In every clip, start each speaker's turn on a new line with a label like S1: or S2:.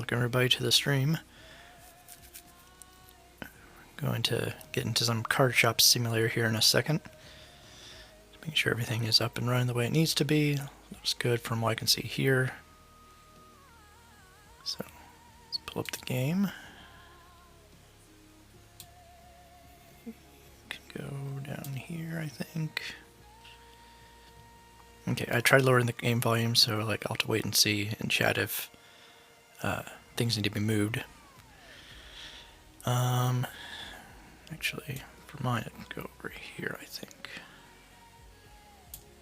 S1: welcome everybody to the stream. I'm going to get into some card shop simulator here in a second. Just making sure everything is up and running the way it needs to be. Looks good from what I can see here. So let's pull up the game. Can go down here, I think. Okay, I tried lowering the game volume, so like I'll have to wait and see in chat if things need to be moved. Actually, for mine, I'd go over here, I think.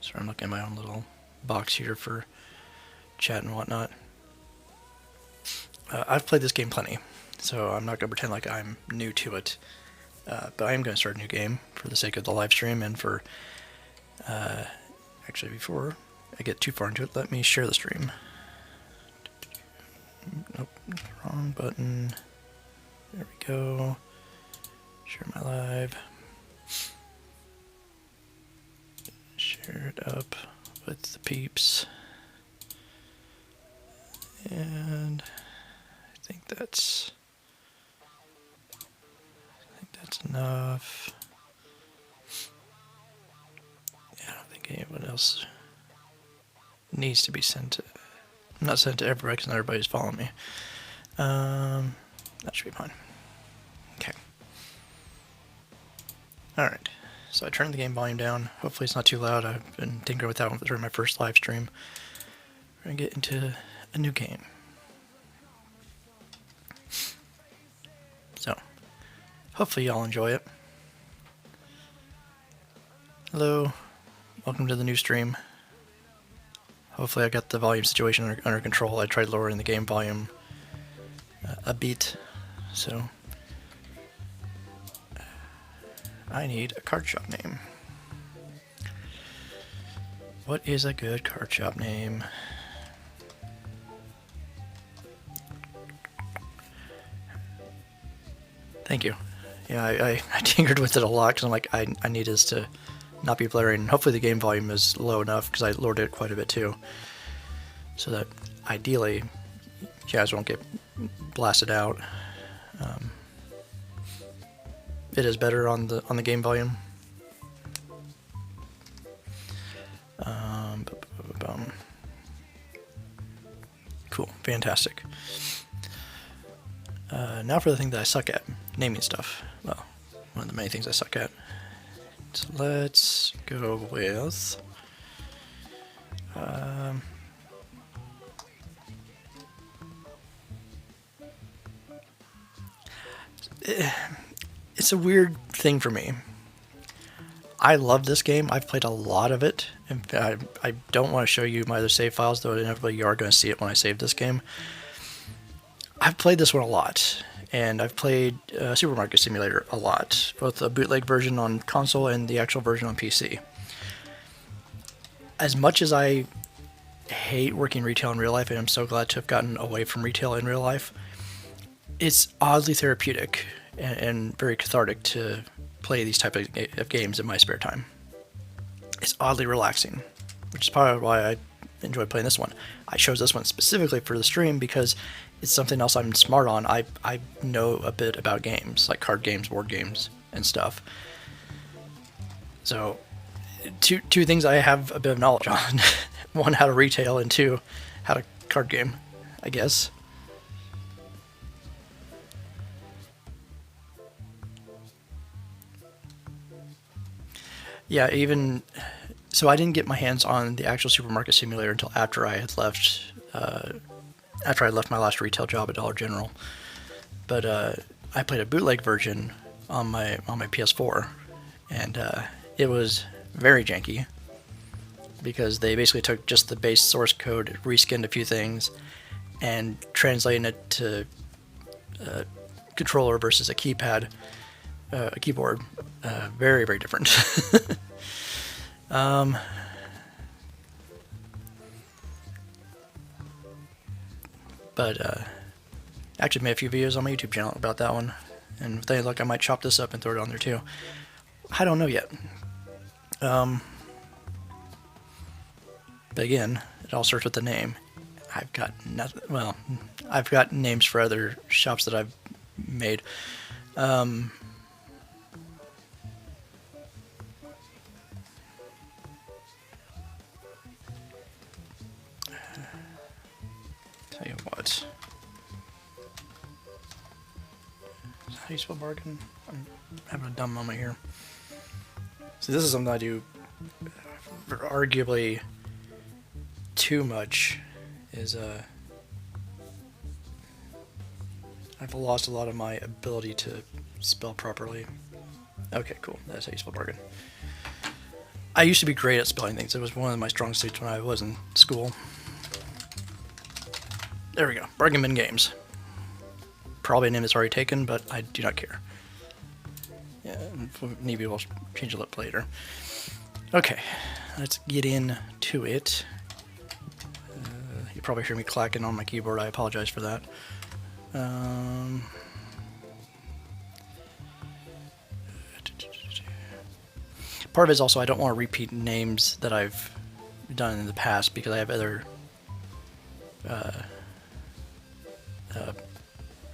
S1: Sorry, I'm looking at my own little box here for chat and whatnot. I've played this game plenty, so I'm not going to pretend like I'm new to it. But I am going to start a new game for the sake of the live stream and for... actually, before I get too far into it, let me share the stream. Nope, wrong button. There we go. Share my live. Share it up with the peeps. And I think that's enough. Yeah, I don't think anyone else needs to be sent to... I'm not sent to everybody because not everybody's following me. That should be fine. Okay. Alright. So I turned the game volume down. Hopefully it's not too loud. I've been tinkering with that one during my first live stream. We're going to get into a new game. So, hopefully y'all enjoy it. Hello. Welcome to the new stream. Hopefully I got the volume situation under control. I tried lowering the game volume a bit, so I need a card shop name. What is a good card shop name? Thank you. Yeah, I tinkered with it a lot because I'm like, I need this to not be blaring. Hopefully the game volume is low enough because I lowered it quite a bit too, so that ideally you guys won't get blasted out. It is better on the game volume. Cool, fantastic. Now for the thing that I suck at, naming stuff. Well, one of the many things I suck at. So let's go with it's a weird thing for me. I love this game. I've played a lot of it. And I don't want to show you my other save files, though inevitably you are going to see it when I save this game. I've played this one a lot, and I've played Supermarket Simulator a lot, both the bootleg version on console and the actual version on PC. As much as I hate working retail in real life, and I'm so glad to have gotten away from retail in real life, it's oddly therapeutic and very cathartic to play these type of games in my spare time. It's oddly relaxing, which is probably why I enjoy playing this one. I chose this one specifically for the stream because it's something else I'm smart on. I know a bit about games, like card games, board games, and stuff. So, two things I have a bit of knowledge on. One, how to retail, and two, how to card game, I guess. Yeah, even... So I didn't get my hands on the actual Supermarket Simulator until after I had left... after I left my last retail job at Dollar General. But I played a bootleg version on my PS4, and it was very janky because they basically took just the base source code, reskinned a few things, and translated it to a controller versus a keypad, a keyboard. Very, very different. But actually made a few videos on my YouTube channel about that one, and with any luck I might chop this up and throw it on there too. I don't know yet. But again, it all starts with the name. I've got nothing. Well, I've got names for other shops that I've made. Um, tell you what. How do you spell bargain? I'm having a dumb moment here. So this is something I do arguably too much. Is I've lost a lot of my ability to spell properly. Okay, cool. That's how you spell bargain. I used to be great at spelling things. It was one of my strong suits when I was in school. There we go. Bargain bin games. Probably a name that's already taken, but I do not care. Yeah, maybe we'll change it up later. Okay, let's get into it. You probably hear me clacking on my keyboard. I apologize for that. Part of it is also I don't want to repeat names that I've done in the past because I have other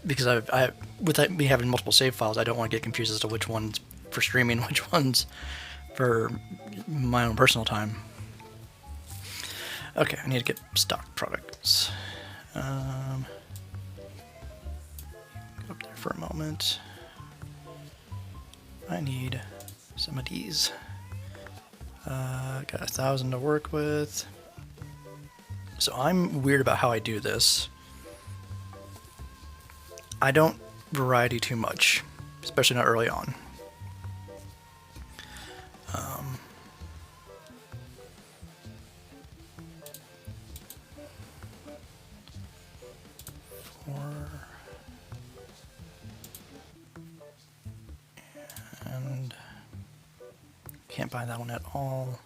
S1: because I with me having multiple save files, I don't want to get confused as to which ones for streaming, which ones for my own personal time. Okay, I need to get stock products. Go up there for a moment. I need some of these. Got 1,000 to work with. So I'm weird about how I do this. I don't variety too much, especially not early on. And can't buy that one at all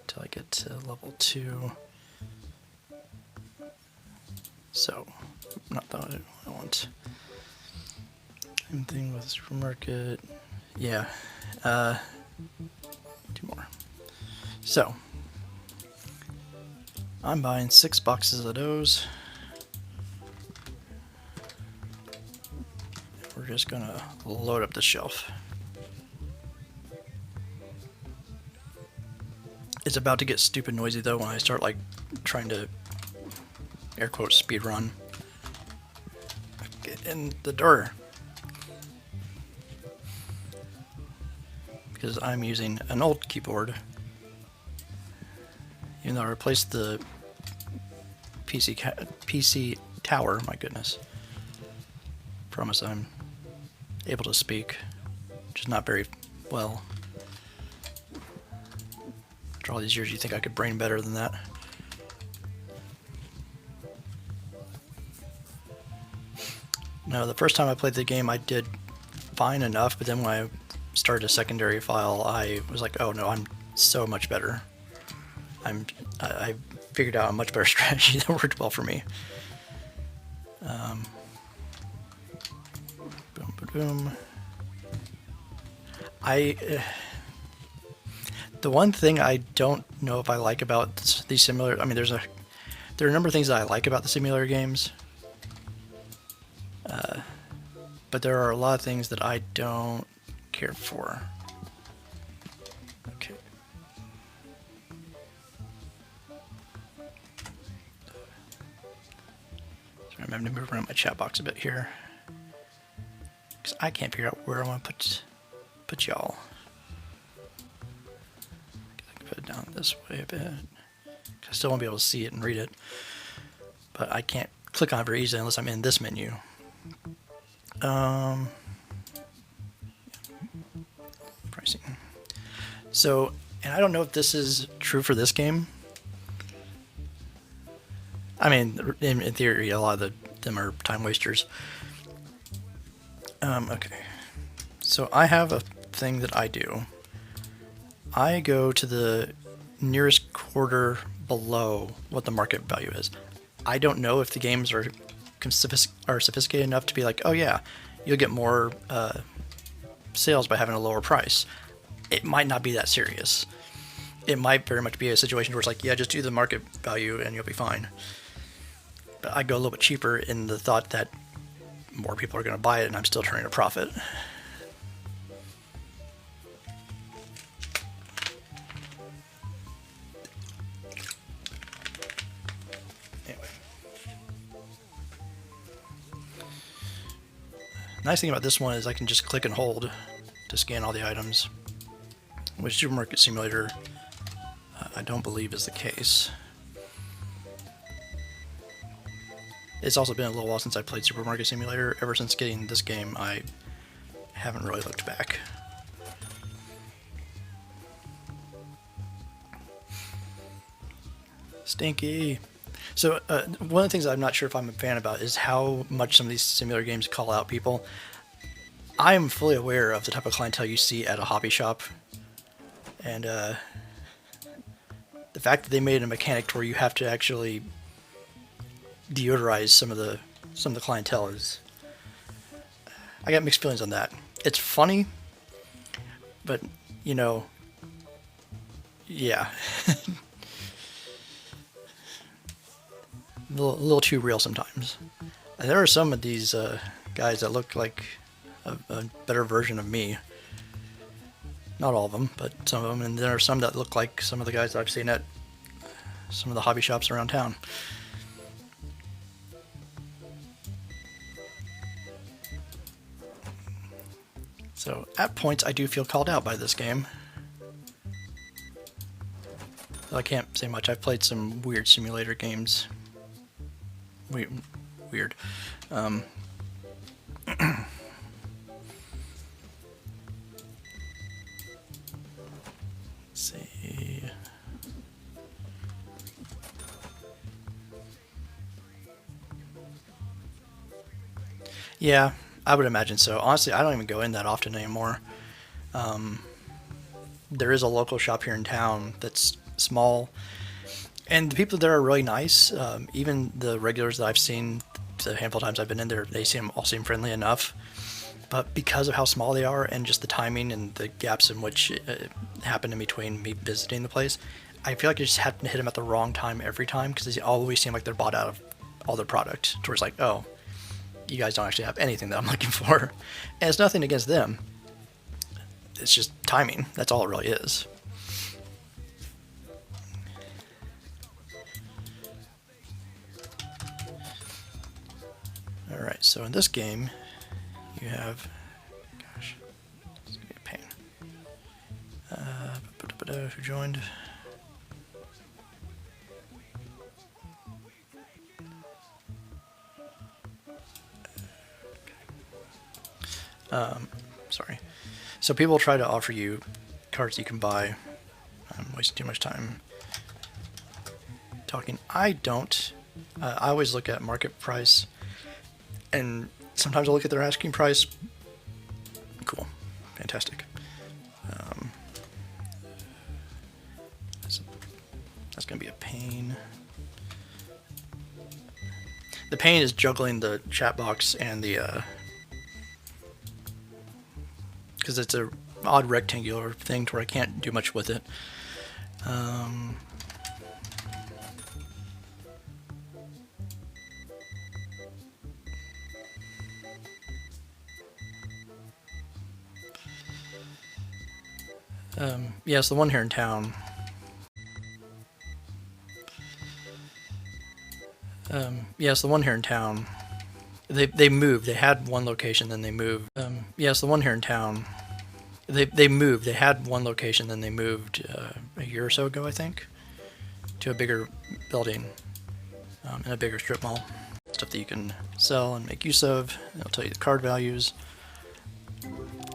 S1: until I get to level 2. So, not that I want. Same thing with supermarket. Yeah. 2 more. So, I'm buying 6 boxes of those. We're just gonna load up the shelf. It's about to get stupid noisy though when I start like trying to air quote speed run. Get in the door. Because I'm using an old keyboard. Even though I replaced the PC tower, my goodness. Promise I'm able to speak, just not very well. After all these years, you think I could brain better than that. No, the first time I played the game, I did fine enough, but then when I started a secondary file, I was like, oh no, I'm so much better. I figured out a much better strategy that worked well for me. Boom, boom, boom. The one thing I don't know if I like about these simulator, I mean, there are a number of things that I like about the simulator games, but there are a lot of things that I don't care for. Okay. Sorry, I'm having to move around my chat box a bit here because I can't figure out where I want to put y'all. Put it down this way a bit. I still won't be able to see it and read it, but I can't click on it very easily unless I'm in this menu. Pricing. So, and I don't know if this is true for this game. I mean, in theory, a lot of them are time wasters. Okay. So I have a thing that I do. I go to the nearest quarter below what the market value is. I don't know if the games are sophisticated enough to be like, oh yeah, you'll get more sales by having a lower price. It might not be that serious. It might very much be a situation where it's like, yeah, just do the market value and you'll be fine. But I go a little bit cheaper in the thought that more people are going to buy it and I'm still turning a profit. Anyway. Nice thing about this one is I can just click and hold to scan all the items, which Supermarket Simulator I don't believe is the case. It's also been a little while since I played Supermarket Simulator. Ever since getting this game, I haven't really looked back. Stinky. So one of the things I'm not sure if I'm a fan about is how much some of these simulator games call out people. I am fully aware of the type of clientele you see at a hobby shop, and the fact that they made a mechanic to where you have to actually deodorize some of the clientele is, I got mixed feelings on that. It's funny, but you know, yeah. A little too real sometimes. And there are some of these guys that look like a better version of me. Not all of them, but some of them. And there are some that look like some of the guys that I've seen at some of the hobby shops around town. So at points I do feel called out by this game. I can't say much. I've played some weird simulator games. Weird. Let's see. Yeah, I would imagine so. Honestly, I don't even go in that often anymore. There is a local shop here in town that's small, and the people there are really nice. Even the regulars that I've seen, the handful of times I've been in there, they all seem friendly enough. But because of how small they are and just the timing and the gaps in which it happened in between me visiting the place, I feel like I just had to hit them at the wrong time every time because they always seem like they're bought out of all their product. Towards like, oh, you guys don't actually have anything that I'm looking for. And it's nothing against them. It's just timing. That's all it really is. Alright, so in this game, you have... Gosh, it's going to be a pain. Who joined? Sorry. So people try to offer you cards you can buy. I'm wasting too much time talking. I don't. I always look at market price, and sometimes I'll look at their asking price. Cool. Fantastic. That's going to be a pain. The pain is juggling the chat box and the... because it's a odd rectangular thing to where I can't do much with it. Yes, the one here in town. Yes, the one here in town. They moved. They had one location, then they moved. Yes, the one here in town. They moved. They had one location, then they moved a year or so ago, I think, to a bigger building and a bigger strip mall. Stuff that you can sell and make use of. It'll tell you the card values.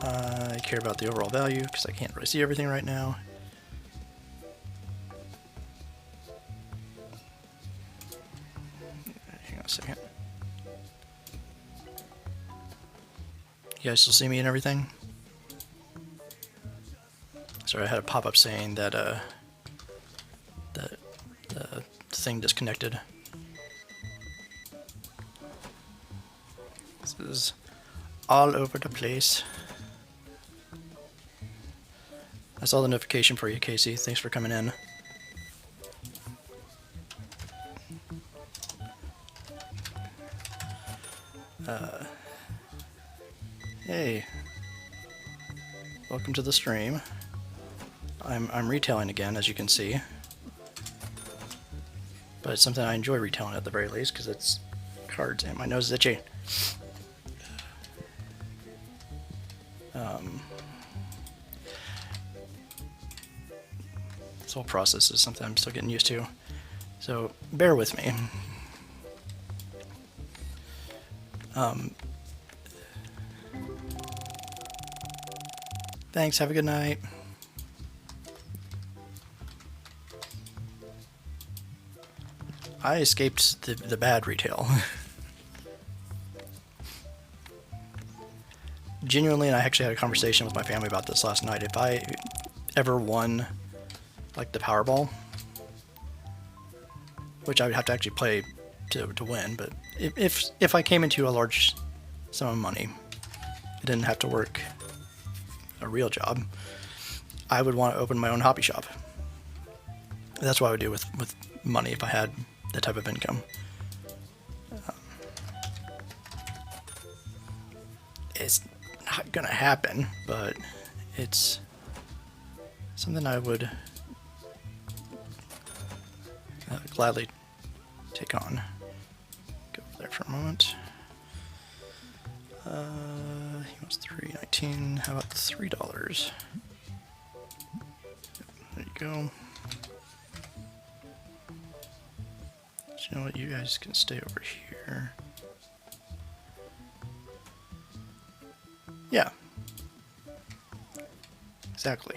S1: I care about the overall value because I can't really see everything right now. Hang on a second. You guys still see me and everything? Sorry, I had a pop-up saying that the thing disconnected. This is all over the place. I saw the notification for you, Casey. Thanks for coming in. welcome to the stream. I'm retailing again, as you can see. But it's something I enjoy retailing at the very least, because it's cards and my nose is itchy. This whole process is something I'm still getting used to. So bear with me. Thanks, have a good night. I escaped the bad retail. Genuinely, and I actually had a conversation with my family about this last night. If I ever won, like, the Powerball, which I would have to actually play to win, but if I came into a large sum of money, I didn't have to work a real job, I would want to open my own hobby shop. That's what I would do with money if I had that type of income. It's not gonna happen, but it's something I would gladly take on. Go over there for a moment. He wants $3.19. How about $3? There you go. So you know what? You guys can stay over here. Yeah. Exactly.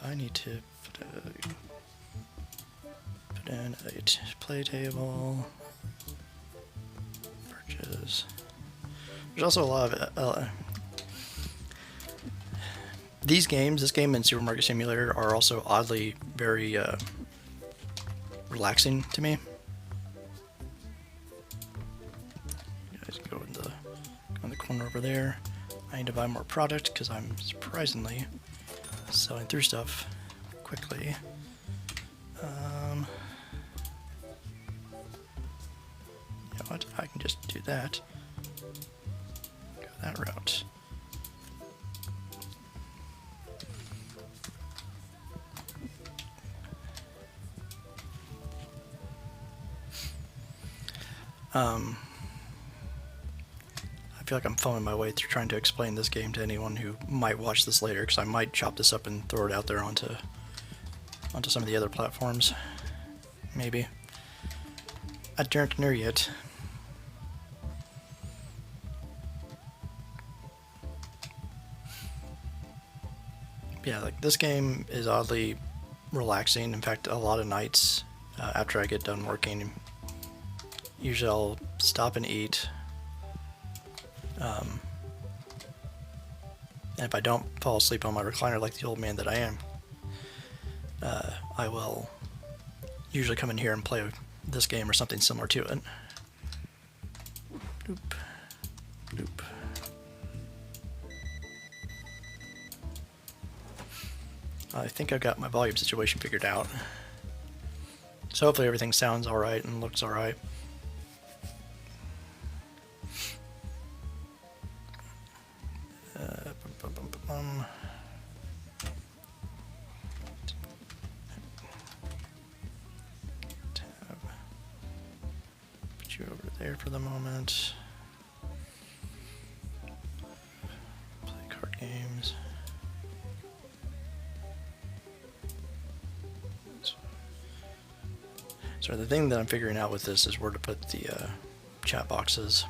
S1: I need to put in a play table. Purchase. There's also a lot of these games. This game and Supermarket Simulator are also oddly very relaxing to me. You guys can go in the corner over there. I need to buy more product because I'm surprisingly selling through stuff quickly. You know what? I can just do that. Go that route. I feel like I'm fumbling my way through trying to explain this game to anyone who might watch this later, because I might chop this up and throw it out there onto some of the other platforms. Maybe. I don't know yet. Yeah, like this game is oddly relaxing. In fact, a lot of nights after I get done working, usually I'll stop and eat. And if I don't fall asleep on my recliner like the old man that I am, I will usually come in here and play this game or something similar to it. Doop. Doop. I think I've got my volume situation figured out. So hopefully everything sounds alright and looks alright. Tab. Put you over there for the moment. Play card games. So the thing that I'm figuring out with this is where to put the chat boxes.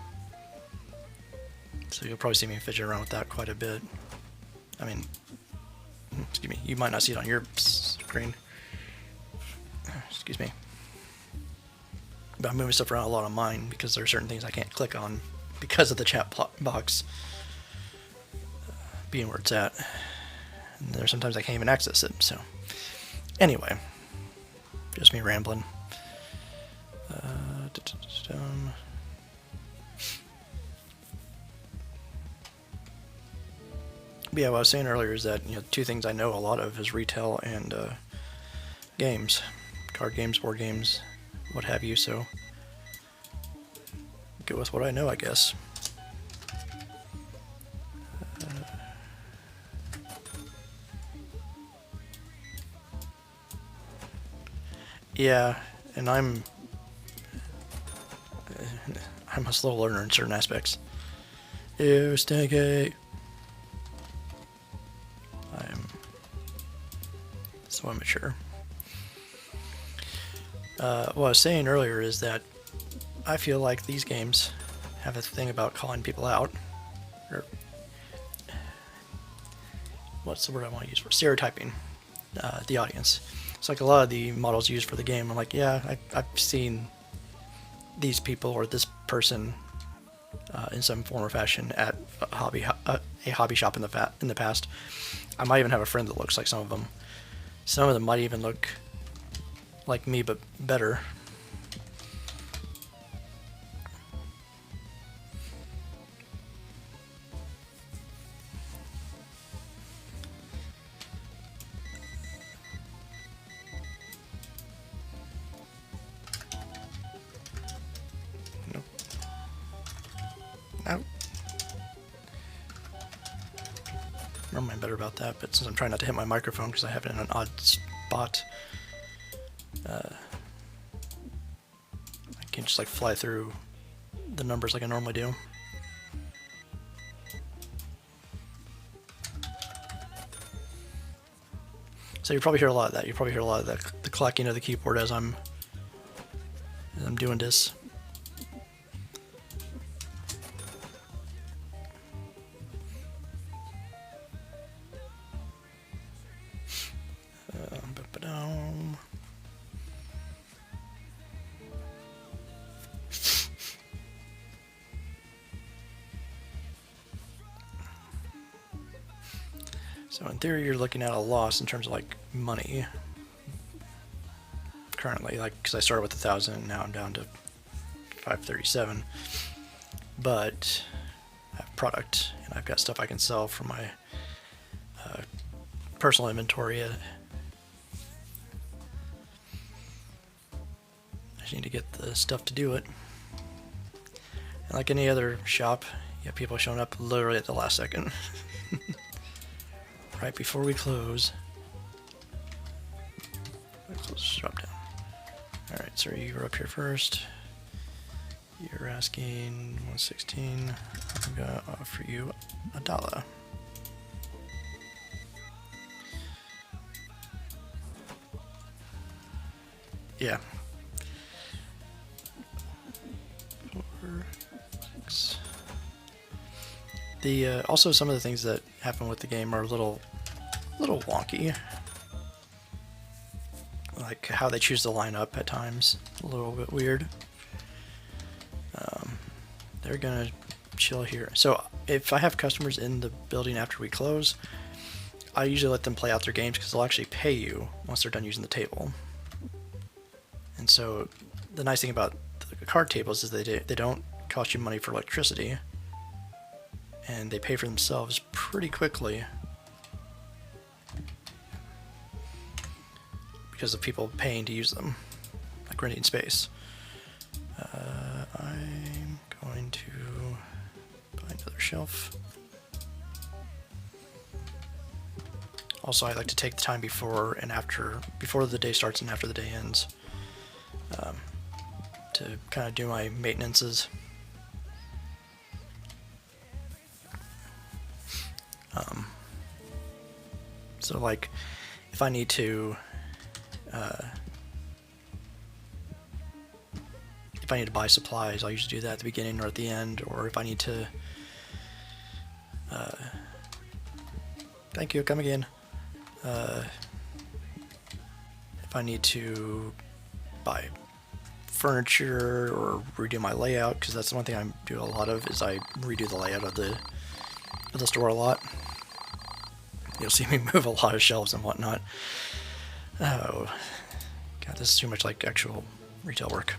S1: So you'll probably see me fidget around with that quite a bit. I mean, excuse me, you might not see it on your screen. Excuse me. But I'm moving stuff around a lot on mine because there are certain things I can't click on because of the chat box being where it's at. And there's sometimes I can't even access it, so. Anyway, just me rambling. But yeah, what I was saying earlier is that, two things I know a lot of is retail and games, card games, board games, what have you. So go with what I know, I guess. Yeah, and I'm a slow learner in certain aspects. Ew, Stinky. I'm so immature. What I was saying earlier is that I feel like these games have a thing about calling people out, or what's the word I want to use for stereotyping the audience. It's like a lot of the models used for the game. I'm like, yeah, I've seen these people or this person in some form or fashion at a hobby shop in the past. I might even have a friend that looks like some of them. Some of them might even look like me, but better. Nope. Nope. I'm better about that, but since I'm trying not to hit my microphone because I have it in an odd spot, I can just like fly through the numbers like I normally do. So you probably hear a lot of that. You probably hear a lot of the clacking of the keyboard as I'm doing this. So in theory, you're looking at a loss in terms of like money currently, like because I started with 1,000 and now I'm down to 537. But I have product and I've got stuff I can sell from my personal inventory. I just need to get the stuff to do it. And like any other shop, you have people showing up literally at the last second. Right before we close. Close, drop down. Alright, so you were up here first. You're asking 116. I'm gonna offer you $1. Yeah. 4, 6. Also some of the things that happen with the game are a little wonky. Like how they choose to line up at times, a little bit weird. They're gonna chill here. So if I have customers in the building after we close, I usually let them play out their games because they'll actually pay you once they're done using the table. And so the nice thing about the card tables is they don't cost you money for electricity, and they pay for themselves pretty quickly because of people paying to use them, like renting space. I'm going to buy another shelf. Also, I like to take the time before the day starts and after the day ends, to kind of do my maintenances. So like, if I need to buy supplies, I'll usually do that at the beginning or at the end, or if I need to thank you, come again. If I need to buy furniture or redo my layout, because that's the one thing I do a lot of, is I redo the layout of the store a lot. You'll see me move a lot of shelves and whatnot. Oh, God, this is too much like actual retail work.